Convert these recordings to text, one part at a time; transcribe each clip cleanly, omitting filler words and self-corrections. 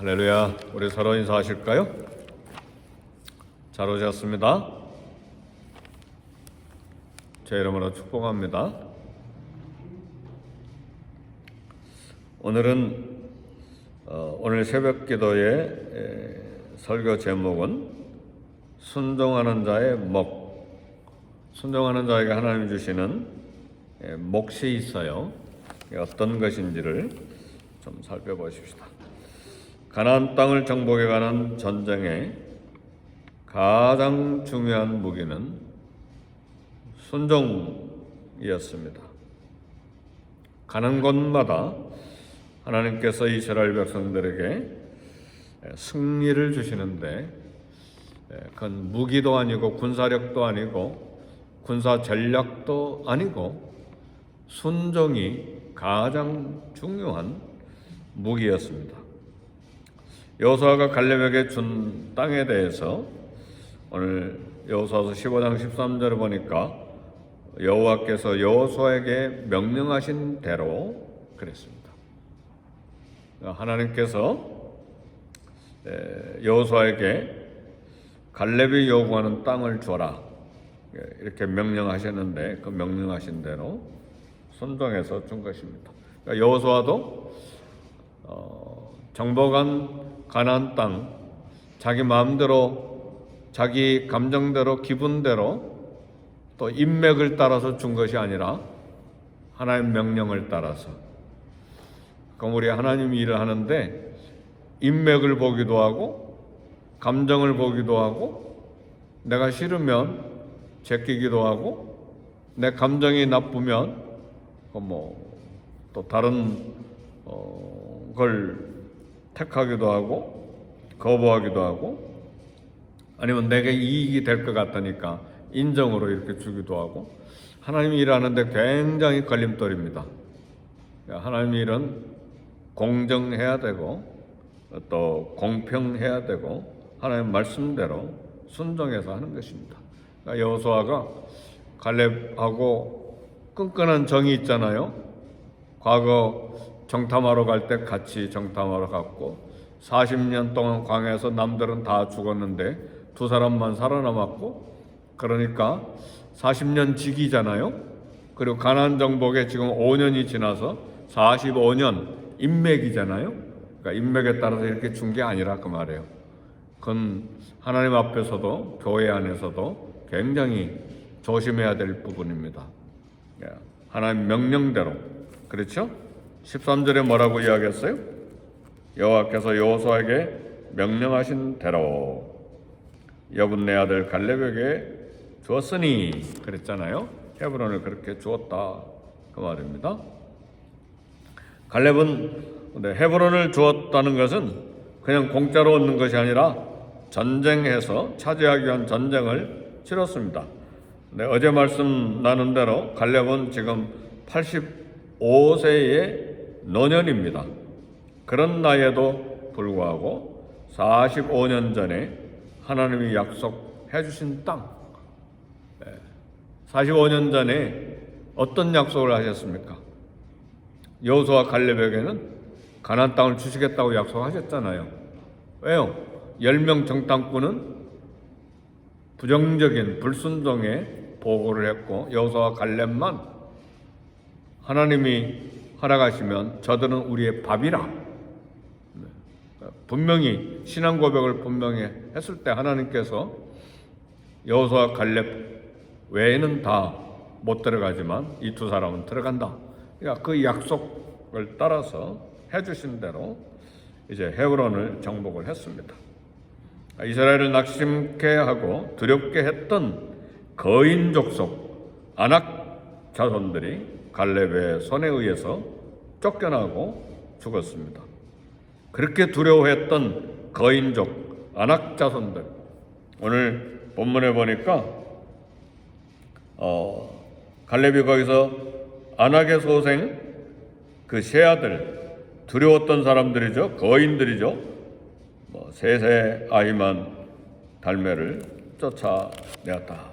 할렐루야. 우리 서로 인사하실까요? 잘 오셨습니다. 제 이름으로 축복합니다. 오늘은 오늘 새벽 기도의 설교 제목은 순종하는 자의 목. 순종하는 자에게 하나님이 주시는 몫이 있어요. 어떤 것인지를 좀 살펴보십시다. 가나안 땅을 정복해 가는 전쟁의 가장 중요한 무기는 순종이었습니다. 가는 곳마다 하나님께서 이스라엘 백성들에게 승리를 주시는데, 그건 무기도 아니고 군사력도 아니고 군사 전략도 아니고 순종이 가장 중요한 무기였습니다. 여호수아가 갈렙에게 준 땅에 대해서 오늘 여호수아서 15장 13절을 보니까 여호와께서 여호수아에게 명령하신 대로 그랬습니다. 하나님께서 여호수아에게 갈렙이 요구하는 땅을 줘라 이렇게 명령하셨는데, 그 명령하신 대로 순종해서 준 것입니다. 그러니까 여호수아도 정복한 가나안 땅 자기 마음대로, 자기 감정대로, 기분대로 또 인맥을 따라서 준 것이 아니라 하나님의 명령을 따라서. 그럼 우리 하나님이 일을 하는데 인맥을 보기도 하고 감정을 보기도 하고 내가 싫으면 제끼기도 하고 내 감정이 나쁘면 또 다른 걸 택하기도 하고 거부하기도 하고, 아니면 내게 이익이 될 것 같으니까 인정으로 이렇게 주기도 하고. 하나님이 일하는데 굉장히 걸림돌입니다. 하나님 일은 공정해야 되고 또 공평해야 되고 하나님 말씀대로 순종해서 하는 것입니다. 그러니까 여호수아가 갈렙하고 끈끈한 정이 있잖아요. 과거 정탐하러 갈 때 같이 정탐하러 갔고 40년 동안 광야에서 남들은 다 죽었는데 두 사람만 살아남았고, 그러니까 40년 직이잖아요. 그리고 가나안 정복에 지금 5년이 지나서 45년 인맥이잖아요. 그러니까 인맥에 따라서 이렇게 준 게 아니라 그 말이에요. 그건 하나님 앞에서도 교회 안에서도 굉장히 조심해야 될 부분입니다. 하나님 명령대로. 그렇죠? 13절에 뭐라고 이야기했어요? 여호와께서 여호수아에게 명령하신 대로 여분네 아들 갈렙에게 주었으니 그랬잖아요. 헤브론을 그렇게 주었다 그 말입니다. 갈렙은 헤브론을 주었다는 것은 그냥 공짜로 얻는 것이 아니라 전쟁해서 차지하기 위한 전쟁을 치렀습니다. 어제 말씀 나눈 대로 갈렙은 지금 85세의 노년입니다. 그런 나이에도 불구하고 45년 전에 하나님이 약속해 주신 땅, 45년 전에 어떤 약속을 하셨습니까? 여호수아 갈렙에게는 가나안 땅을 주시겠다고 약속하셨잖아요. 왜요? 10명 정탐꾼은 부정적인 불순종에 보고를 했고 여호수아 갈렙만 하나님이 허락하시면 저들은 우리의 밥이라, 분명히 신앙 고백을 분명히 했을 때 하나님께서 여호수아 갈렙 외에는 다 못 들어가지만 이 두 사람은 들어간다. 그러니까 그 약속을 따라서 해주신 대로 이제 헤브론을 정복을 했습니다. 이스라엘을 낙심케 하고 두렵게 했던 거인 족속 아낙 자손들이 갈렙의 손에 의해서 쫓겨나고 죽었습니다. 그렇게 두려워했던 거인족 아낙 자손들, 오늘 본문에 보니까 갈렙이 거기서 아낙의 소생 그 세 아들, 두려웠던 사람들이죠. 거인들이죠. 셋의 아이만 달매를 쫓아내었다.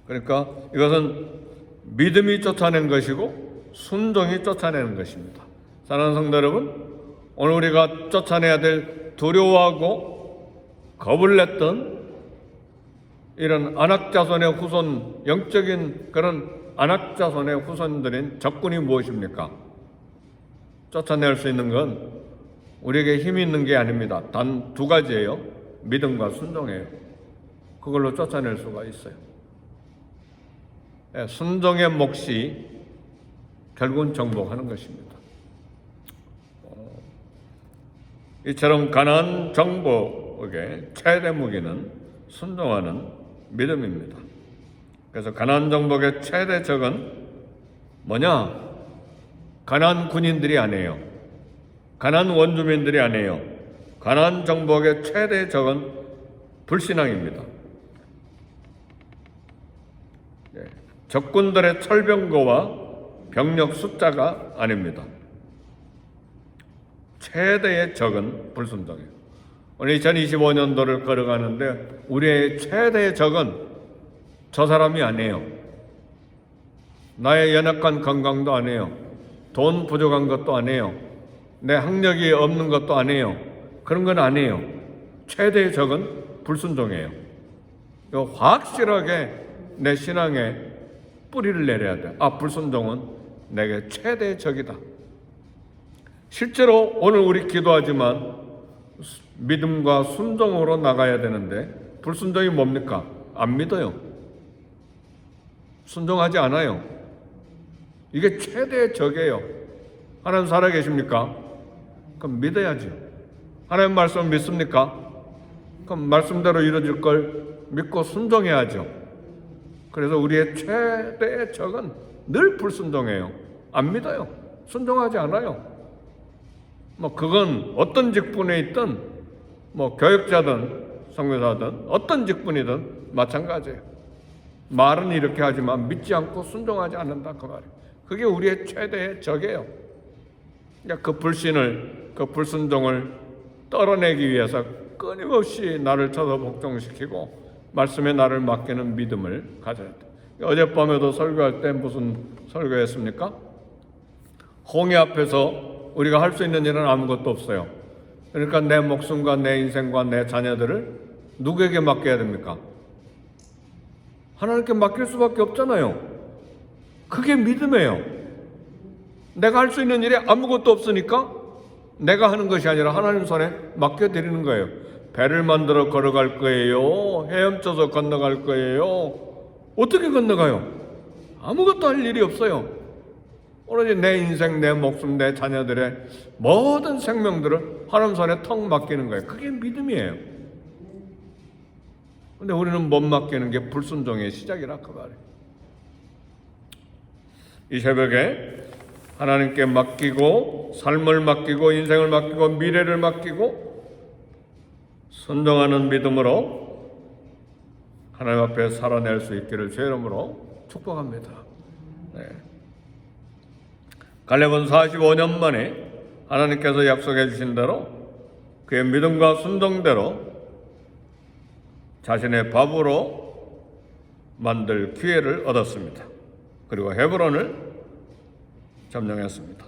그러니까 이것은 믿음이 쫓아낸 것이고 순종이 쫓아내는 것입니다. 사랑하는 성도 여러분, 오늘 우리가 쫓아내야 될 두려워하고 겁을 냈던 이런 안악자손의 후손, 영적인 그런 안악자손의 후손들인 적군이 무엇입니까? 쫓아낼 수 있는 건 우리에게 힘이 있는 게 아닙니다. 단 두 가지예요. 믿음과 순종이에요. 그걸로 쫓아낼 수가 있어요. 순종의 몫이 결국은 정복하는 것입니다. 이처럼 가나안 정복의 최대 무기는 순종하는 믿음입니다. 그래서 가나안 정복의 최대 적은 뭐냐? 가나안 군인들이 아니에요. 가나안 원주민들이 아니에요. 가나안 정복의 최대 적은 불신앙입니다. 적군들의 철병거와 병력 숫자가 아닙니다. 최대의 적은 불순종이에요. 오늘 2025년도를 걸어가는데 우리의 최대의 적은 저 사람이 아니에요. 나의 연약한 건강도 아니에요. 돈 부족한 것도 아니에요. 내 학력이 없는 것도 아니에요. 그런 건 아니에요. 최대의 적은 불순종이에요. 이거 확실하게 내 신앙에 뿌리를 내려야 돼. 불순종은 내게 최대의 적이다. 실제로 오늘 우리 기도하지만 믿음과 순종으로 나가야 되는데 불순종이 뭡니까? 안 믿어요. 순종하지 않아요. 이게 최대의 적이에요. 하나님 살아계십니까? 그럼 믿어야죠. 하나님 말씀 믿습니까? 그럼 말씀대로 이루어질 걸 믿고 순종해야죠. 그래서 우리의 최대의 적은 늘 불순종해요. 안 믿어요. 순종하지 않아요. 그건 어떤 직분에 있든 교육자든 선교사든 어떤 직분이든 마찬가지예요. 말은 이렇게 하지만 믿지 않고 순종하지 않는다 그 말이에요. 그게 우리의 최대의 적이에요. 그 불신을, 그 불순종을 떨어내기 위해서 끊임없이 나를 쳐서 복종시키고 말씀에 나를 맡기는 믿음을 가져야 돼. 어젯밤에도 설교할 때 무슨 설교했습니까? 홍해 앞에서 우리가 할 수 있는 일은 아무것도 없어요. 그러니까 내 목숨과 내 인생과 내 자녀들을 누구에게 맡겨야 됩니까? 하나님께 맡길 수밖에 없잖아요. 그게 믿음이에요. 내가 할 수 있는 일이 아무것도 없으니까 내가 하는 것이 아니라 하나님 손에 맡겨드리는 거예요. 배를 만들어 걸어갈 거예요? 헤엄쳐서 건너갈 거예요? 어떻게 건너가요? 아무것도 할 일이 없어요. 오로지 내 인생, 내 목숨, 내 자녀들의 모든 생명들을 하나님 손에 턱 맡기는 거예요. 그게 믿음이에요. 근데 우리는 못 맡기는 게 불순종의 시작이라 그 말이에요. 이 새벽에 하나님께 맡기고 삶을 맡기고 인생을 맡기고 미래를 맡기고 순종하는 믿음으로 하나님 앞에 살아낼 수 있기를 주의 이름으로 축복합니다. 네. 갈렙은 45년 만에 하나님께서 약속해 주신 대로 그의 믿음과 순종대로 자신의 밥으로 만들 기회를 얻었습니다. 그리고 헤브론을 점령했습니다.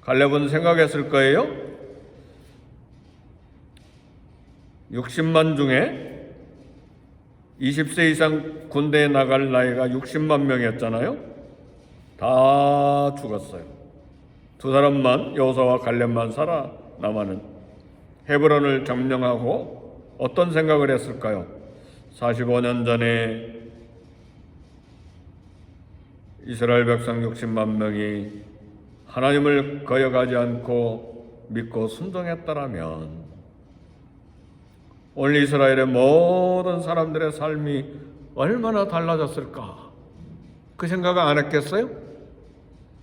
갈렙은 생각했을 거예요. 60만 중에 20세 이상 군대에 나갈 나이가 60만 명이었잖아요. 다 죽었어요. 두 사람만, 여호수아와 갈렙만 살아남아는 헤브론을 점령하고 어떤 생각을 했을까요? 45년 전에 이스라엘 백성 60만 명이 하나님을 거역하지 않고 믿고 순종했다라면 오늘 이스라엘의 모든 사람들의 삶이 얼마나 달라졌을까? 그 생각을 안 했겠어요?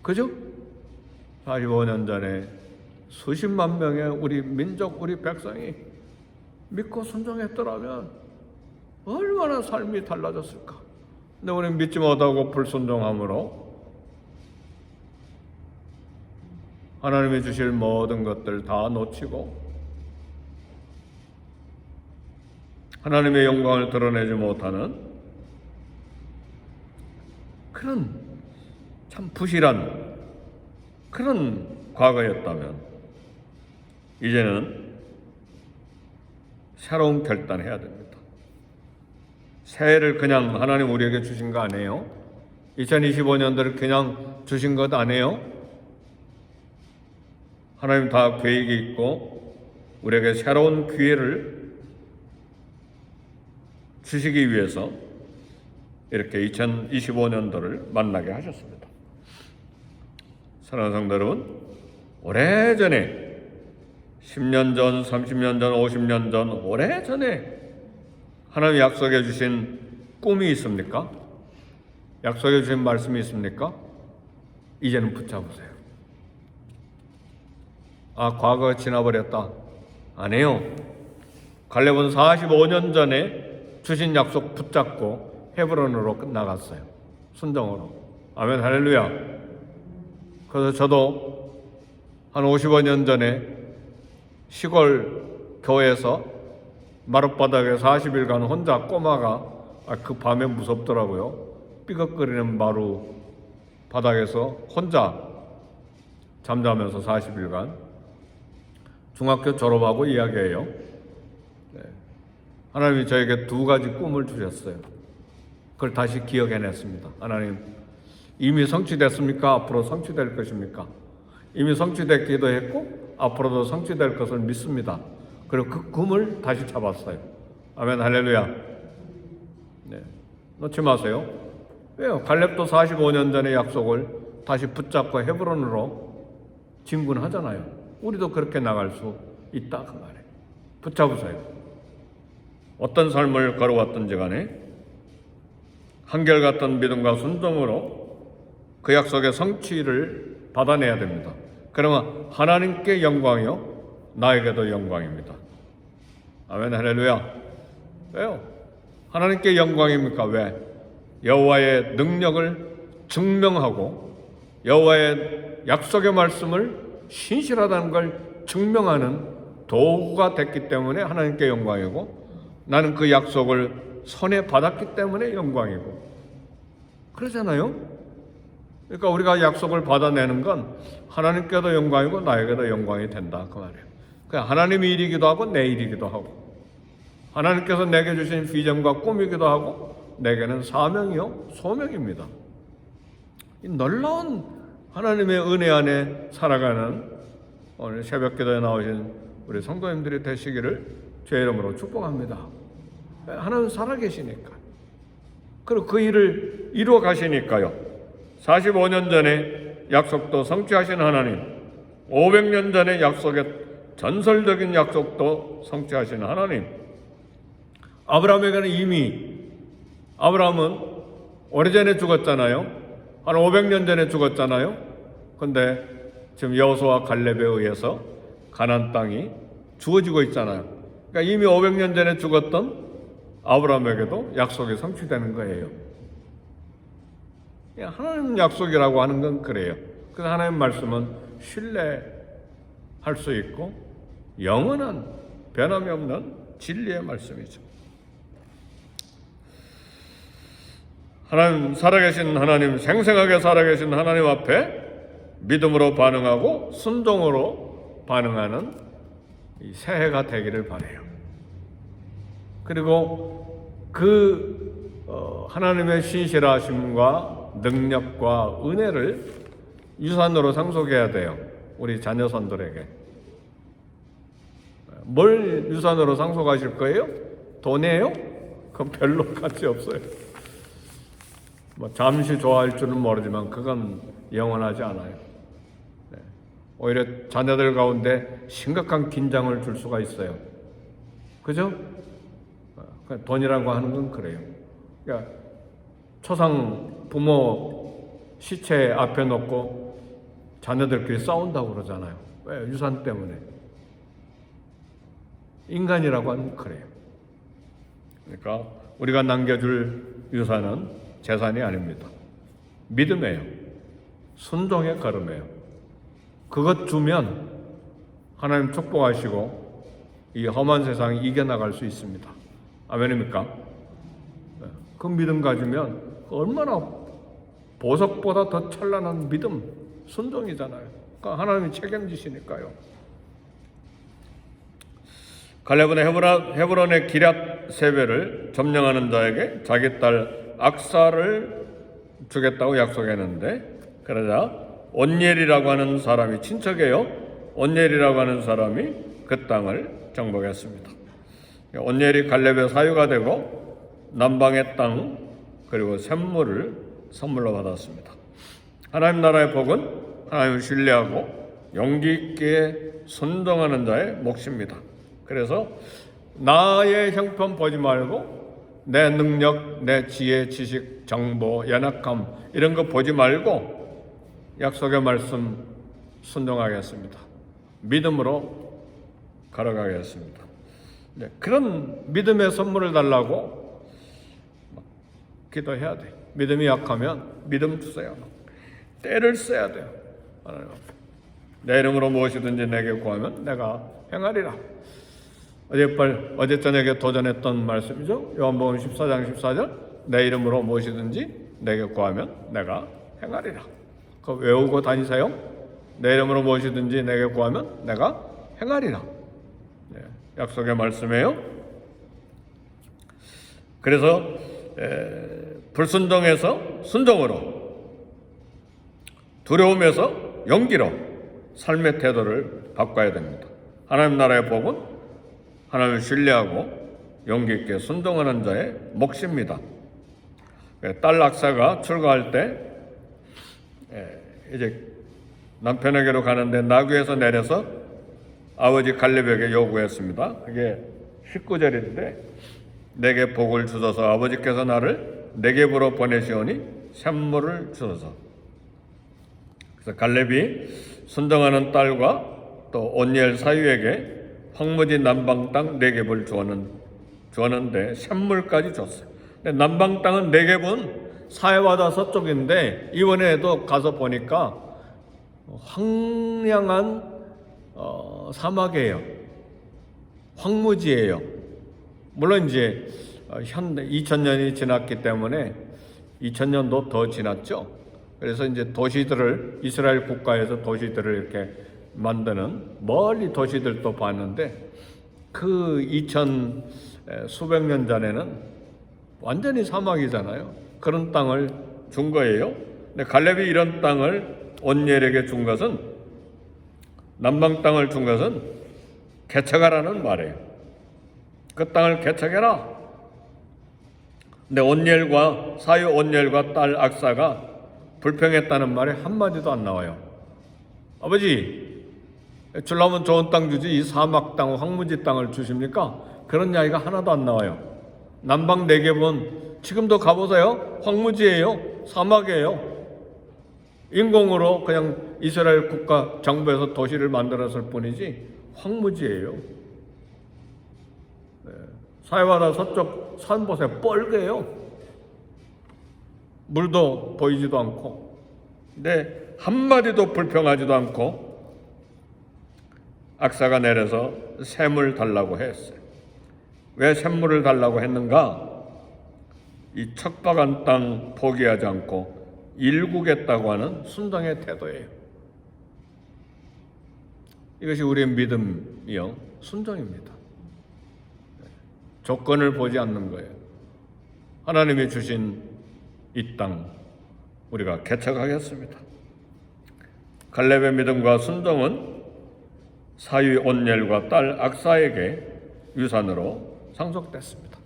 그죠? 45년 전에 수십만 명의 우리 민족, 우리 백성이 믿고 순종했더라면 얼마나 삶이 달라졌을까? 근데 우리는 믿지 못하고 불순종함으로 하나님이 주실 모든 것들 다 놓치고 하나님의 영광을 드러내지 못하는 그런 참 부실한 그런 과거였다면 이제는 새로운 결단해야 됩니다. 새해를 그냥 하나님 우리에게 주신 거 아니에요? 2025년도를 그냥 주신 것 아니에요? 하나님 다 계획이 있고 우리에게 새로운 기회를 주시기 위해서 이렇게 2025년도를 만나게 하셨습니다. 사랑하는 성도 여러분, 오래전에 10년 전, 30년 전, 50년 전, 오래전에 하나님 약속해 주신 꿈이 있습니까? 약속해 주신 말씀이 있습니까? 이제는 붙잡으세요. 아, 과거가 지나버렸다. 아니에요. 갈렙은 45년 전에 주신 약속 붙잡고 헤브론으로 나갔어요. 순종으로. 아멘, 할렐루야. 그래서 저도 한 55년 전에 시골 교회에서 마룻바닥에 40일간 혼자 꼬마가 그 밤에 무섭더라고요. 삐걱거리는 마루 바닥에서 혼자 잠자면서 40일간 중학교 졸업하고 이야기해요. 하나님이 저에게 두 가지 꿈을 주셨어요. 그걸 다시 기억해냈습니다. 하나님, 이미 성취됐습니까? 앞으로 성취될 것입니까? 이미 성취됐기도 했고 앞으로도 성취될 것을 믿습니다. 그리고 그 꿈을 다시 잡았어요. 아멘, 할렐루야. 네, 놓지 마세요. 왜요? 갈렙도 45년 전의 약속을 다시 붙잡고 헤브론으로 진군하잖아요. 우리도 그렇게 나갈 수 있다 그 말이에요. 붙잡으세요. 어떤 삶을 걸어왔든지 간에 한결같은 믿음과 순종으로 그 약속의 성취를 받아내야 됩니다. 그러면 하나님께 영광이요 나에게도 영광입니다. 아멘, 할렐루야. 왜요? 하나님께 영광입니까? 왜? 여호와의 능력을 증명하고 여호와의 약속의 말씀을 신실하다는 걸 증명하는 도구가 됐기 때문에 하나님께 영광이고, 나는 그 약속을 손에 받았기 때문에 영광이고, 그러잖아요. 그러니까 우리가 약속을 받아내는 건 하나님께도 영광이고 나에게도 영광이 된다 그 말이에요. 그냥 하나님의 일이기도 하고 내 일이기도 하고, 하나님께서 내게 주신 비전과 꿈이기도 하고 내게는 사명이요 소명입니다. 이 놀라운 하나님의 은혜 안에 살아가는 오늘 새벽기도에 나오신 우리 성도님들이 되시기를 주의 이름으로 축복합니다. 하나님 살아계시니까, 그리고 그 일을 이루어 가시니까요. 45년 전에 약속도 성취하신 하나님, 500년 전에 약속의 전설적인 약속도 성취하신 하나님. 아브라함에게는 이미, 아브라함은 오래전에 죽었잖아요. 한 500년 전에 죽었잖아요. 근데 지금 여호수아 갈렙에 의해서 가나안 땅이 주어지고 있잖아요. 그러니까 이미 500년 전에 죽었던 아브라함에게도 약속이 성취되는 거예요. 하나님 약속이라고 하는 건 그래요. 그래서 하나님 말씀은 신뢰할 수 있고 영원한 변함이 없는 진리의 말씀이죠. 하나님, 살아계신 하나님, 생생하게 살아계신 하나님 앞에 믿음으로 반응하고 순종으로 반응하는 이 새해가 되기를 바라요. 그리고 그 하나님의 신실하심과 능력과 은혜를 유산으로 상속해야 돼요. 우리 자녀손들에게. 뭘 유산으로 상속하실 거예요? 돈이에요? 그건 별로 가치 없어요. 뭐 잠시 좋아할 줄은 모르지만 그건 영원하지 않아요. 네. 오히려 자녀들 가운데 심각한 긴장을 줄 수가 있어요. 그죠? 돈이라고 하는 건 그래요. 그러니까 초상 부모 시체 앞에 놓고 자녀들끼리 싸운다고 그러잖아요. 왜? 유산 때문에. 인간이라고 하는 그래요. 그러니까 우리가 남겨줄 유산은 재산이 아닙니다. 믿음이에요. 순종의 걸음이에요. 그것 주면 하나님 축복하시고 이 험한 세상 이겨나갈 수 있습니다. 아멘입니까? 그 믿음 가지면 얼마나 보석보다 더 찬란한 믿음, 순종이잖아요. 그러니까 하나님이 책임지시니까요. 갈렙은 헤브론의 기럇 세베를 점령하는 자에게 자기 딸 악사를 주겠다고 약속했는데, 그러자 온니엘이라고 하는 사람이, 친척이에요. 온니엘이라고 하는 사람이 그 땅을 정복했습니다. 온니엘이 갈렙의 사유가 되고 남방의 땅 그리고 샘물을 선물로 받았습니다. 하나님 나라의 복은 하나님을 신뢰하고 용기 있게 순종하는 자의 몫입니다. 그래서 나의 형편 보지 말고 내 능력, 내 지혜, 지식, 정보, 연약함 이런 거 보지 말고 약속의 말씀 순종하겠습니다. 믿음으로 걸어가겠습니다. 네, 그런 믿음의 선물을 달라고 기도해야 돼. 믿음이 약하면 믿음 주세요. 때를 써야 돼요. 내 이름으로 무엇이든지 내게 구하면 내가 행하리라. 어제 저녁에 도전했던 말씀이죠. 요한복음 14장 14절, 내 이름으로 무엇이든지 내게 구하면 내가 행하리라. 그거 외우고 다니세요. 내 이름으로 무엇이든지 내게 구하면 내가 행하리라. 네, 약속의 말씀이에요. 그래서 불순종에서 순종으로, 두려움에서 용기로 삶의 태도를 바꿔야 됩니다. 하나님 나라의 복은 하나님을 신뢰하고 용기 있게 순종하는 자의 몫입니다. 딸 악사가 출가할 때 이제 남편에게로 가는데 나귀에서 내려서 아버지 갈렙에게 요구했습니다. 그게 19절인데, 내게 복을 주소서, 아버지께서 나를 네겝으로 보내시오니 샘물을 주소서. 그래서 갈렙이 순종하는 딸과 또 온니엘 사유에게 황무지 남방 땅 네겝을 주었는데 샘물까지 줬어요. 근데 남방 땅은 네겝은 사해바다 서쪽인데 이번에도 가서 보니까 황량한 사막이에요. 황무지예요. 물론 이제 현대 2000년이 지났기 때문에 2000년도 더 지났죠. 그래서 이제 도시들을, 이스라엘 국가에서 도시들을 이렇게 만드는 멀리 도시들도 봤는데, 그 2000 수백 년 전에는 완전히 사막이잖아요. 그런 땅을 준 거예요. 근데 갈렙이 이런 땅을 온니엘에게 준 것은, 남방 땅을 준 것은 개척하라는 말이에요. 그 땅을 개척해라. 근데 온니엘과 사유 온니엘과 딸 악사가 불평했다는 말이 한마디도 안 나와요. 아버지, 주려면 좋은 땅 주지 이 사막 땅, 황무지 땅을 주십니까? 그런 이야기가 하나도 안 나와요. 남방 네겝은 지금도 가보세요. 황무지예요. 사막이에요. 인공으로 그냥 이스라엘 국가 정부에서 도시를 만들었을 뿐이지 황무지예요. 네. 사해바다 서쪽 산 보세요. 뻘개요. 물도 보이지도 않고. 근데 한마디도 불평하지도 않고 악사가 내려서 샘을 달라고 했어요. 왜 샘물을 달라고 했는가? 이 척박한 땅 포기하지 않고 일구겠다고 하는 순종의 태도예요. 이것이 우리의 믿음이요, 순종입니다. 조건을 보지 않는 거예요. 하나님이 주신 이 땅 우리가 개척하겠습니다. 갈렙의 믿음과 순종은 사위 온니엘과 딸 악사에게 유산으로 상속됐습니다.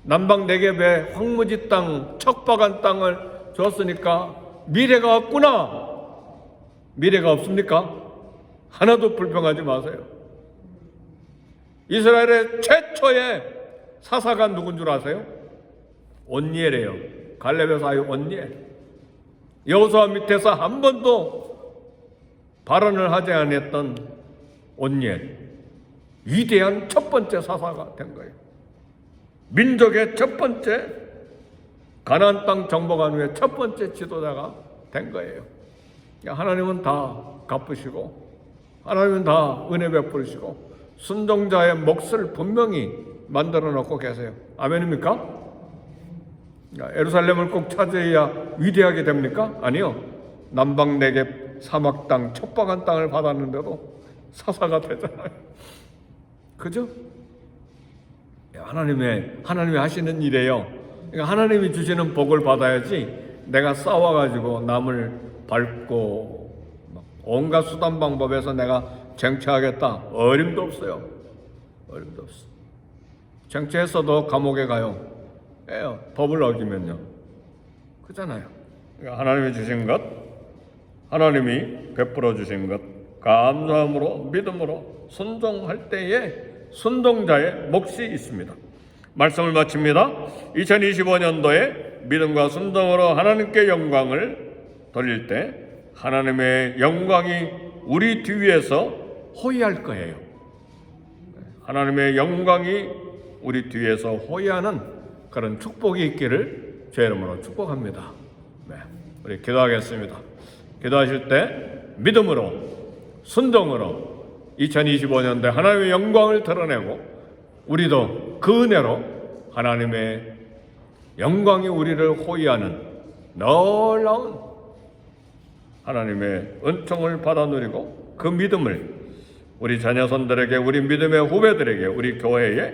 남방 네겝의 황무지 땅, 척박한 땅을 줬으니까 미래가 없구나. 미래가 없습니까? 하나도 불평하지 마세요. 이스라엘의 최초의 사사가 누군 줄 아세요? 온니엘이에요. 갈렙의 사위 온니엘. 여호수아 밑에서 한 번도 발언을 하지 않았던 온니엘, 위대한 첫 번째 사사가 된 거예요. 민족의 첫 번째, 가나안 땅 정복한 후에 첫 번째 지도자가 된 거예요. 하나님은 다 갚으시고, 하나님은 다 은혜 베푸시고, 순종자의 몫을 분명히 만들어 놓고 계세요. 아멘입니까? 예루살렘을 꼭 찾아야 위대하게 됩니까? 아니요. 남방 네겝 사막 땅, 척박한 땅을 받았는데도 사사가 되잖아요. 그죠? 하나님이 하시는 일이에요. 그러니까 하나님이 주시는 복을 받아야지 내가 싸워가지고 남을 밟고 온갖 수단 방법에서 내가 쟁취하겠다. 어림도 없어요. 어림도 없어. 쟁취했어도 감옥에 가요. 법을 어기면요. 그잖아요. 그러니까 하나님이 주신 것, 하나님이 베풀어 주신 것, 감사함으로 믿음으로 순종할 때에 순종자의 몫이 있습니다. 말씀을 마칩니다. 2025년도에 믿음과 순종으로 하나님께 영광을 돌릴 때 하나님의 영광이 우리 뒤에서 호위할 거예요. 하나님의 영광이 우리 뒤에서 호위하는 그런 축복이 있기를 주의 이름으로 축복합니다. 우리 기도하겠습니다. 기도하실 때 믿음으로 순종으로 2025년도에 하나님의 영광을 드러내고 우리도 그 은혜로 하나님의 영광이 우리를 호위하는 놀라운 하나님의 은총을 받아 누리고 그 믿음을 우리 자녀손들에게, 우리 믿음의 후배들에게, 우리 교회에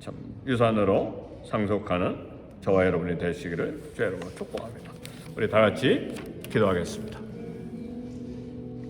참 유산으로 상속하는 저와 여러분이 되시기를 주의 이름으로 축복합니다. 우리 다 같이 기도하겠습니다.